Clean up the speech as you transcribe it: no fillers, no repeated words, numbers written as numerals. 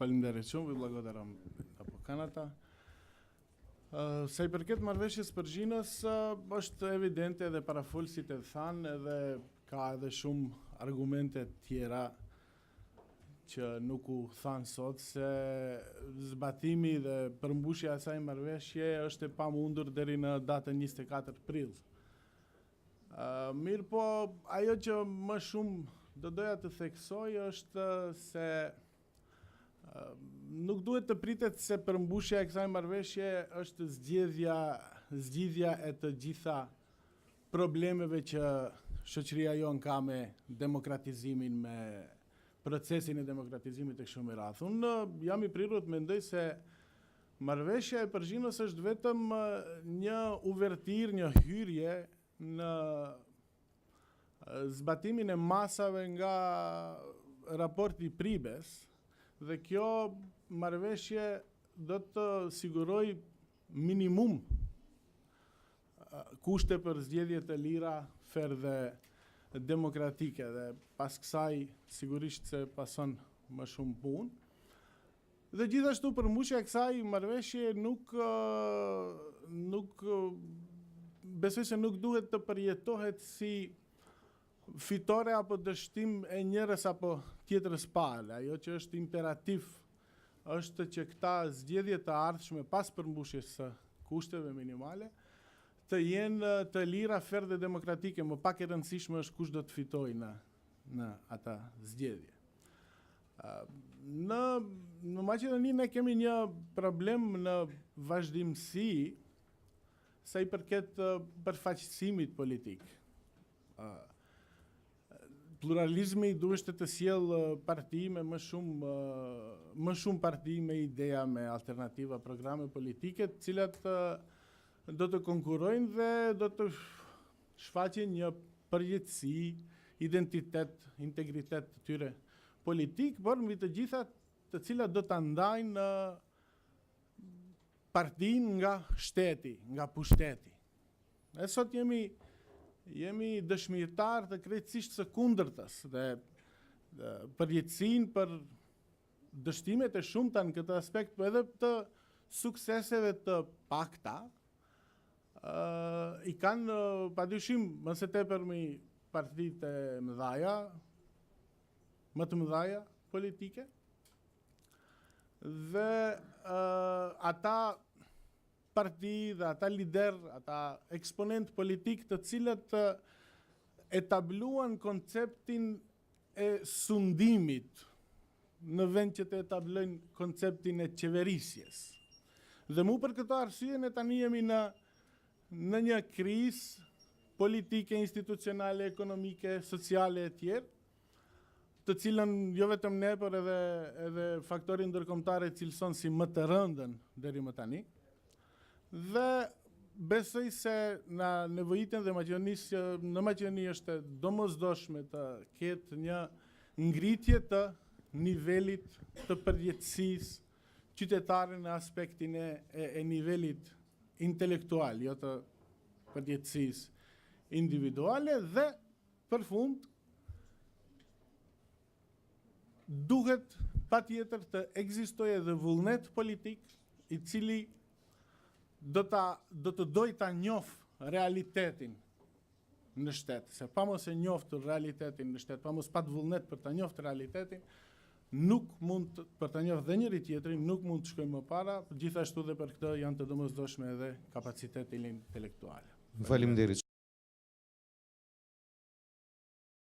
Faleminderit shumë, ju благодарам nga поканата. Sa I përket marrëveshjes përgjinës, është evidente edhe parafolësit e thanë edhe ka edhe shumë argumente tjera që nuk u thanë sot se zbatimi dhe përmbushja e asaj marrëveshje është e pamundur deri në datën 24 prill. Mirë po, ajo që më shumë do doja të theksoj është se nuk duhet të pritet se përmbushja e kësaj marrëveshje është zgjidhja e të gjitha problemeve që shoqëria jonë ka me demokratizimin, me procesin e demokratizimit e kështu me radhë. Unë jam I prirur të mendoj se marrëveshja e përgjinës është vetëm një uvertir, një hyrje në zbatimin e masave nga raporti Pribes, dhe kjo marrëveshje do të siguroj minimum kushte për zgjedhje të lira, fer dhe demokratike, dhe pas kësaj sigurisht se pason më shumë punë. Dhe gjithashtu përmbushja e kësaj marrëveshje nuk besoj se nuk duhet të përjetohet si fitore apo dështim e njërës apo tjetrës palë. Ajo që është imperativ është që këta zgjedhje të ardhshme pas përmbushjes së kushteve minimale të jenë të lira, fer dhe demokratike. Më pak e rëndësishme është kush do të fitojë në ata zgjedhje. Në Maqedoni ne kemi një problem në vazhdimsi sa I përket përfaqësimit politik. Pluralizmi duhet të sjellë parti me më shumë parti me ideja, me alternativa, programe politike, të cilat do të konkurrojnë dhe do të shfaqin një përjetësi, identitet, integritet të tyre politik, por mbi të gjitha të cilat do të ndajnë partin nga shteti, nga pushteti. E sot jemi dëshmirtar të krejtësisht së kundërtës dhe përjetësin për dështimet e shumta në këtë aspekt, për edhe të sukseseve të pakta, I kanë padyshim më së tepërmi partitë e mëdhaja, më të mëdhaja politike, dhe ata parti dhe ata lider, ata eksponent politik të cilët etabluan konceptin e sundimit në vend që të etablojnë konceptin e qeverisjes. Dhe mu për këto arsye ne tani jemi në një krizë politike, institucionale, ekonomike, sociale e tjerë, të cilën jo vetëm ne, por edhe faktori ndërkombëtar e cilëson si më të rëndën deri më tani. Dhe besoj se në nevojitën dhe në Maqedoni është domosdoshme të ketë një ngritje të nivelit të përjetësisë qytetare në aspektin e nivelit intelektual, jo të përjetësisë individuale, dhe për fund duhet patjetër të ekzistojë edhe vullnet politik I cili do të dojë ta njohë realitetin në shtet, se pa mos e njoftur realitetin në shtet, pa mos pat vullnet për ta njohur realitetin, nuk mund për ta njohur dhe njëri tjetrin, nuk mund të shkojmë më para, gjithashtu dhe për këtë janë të domosdoshme edhe kapaciteti intelektual. Faleminderit.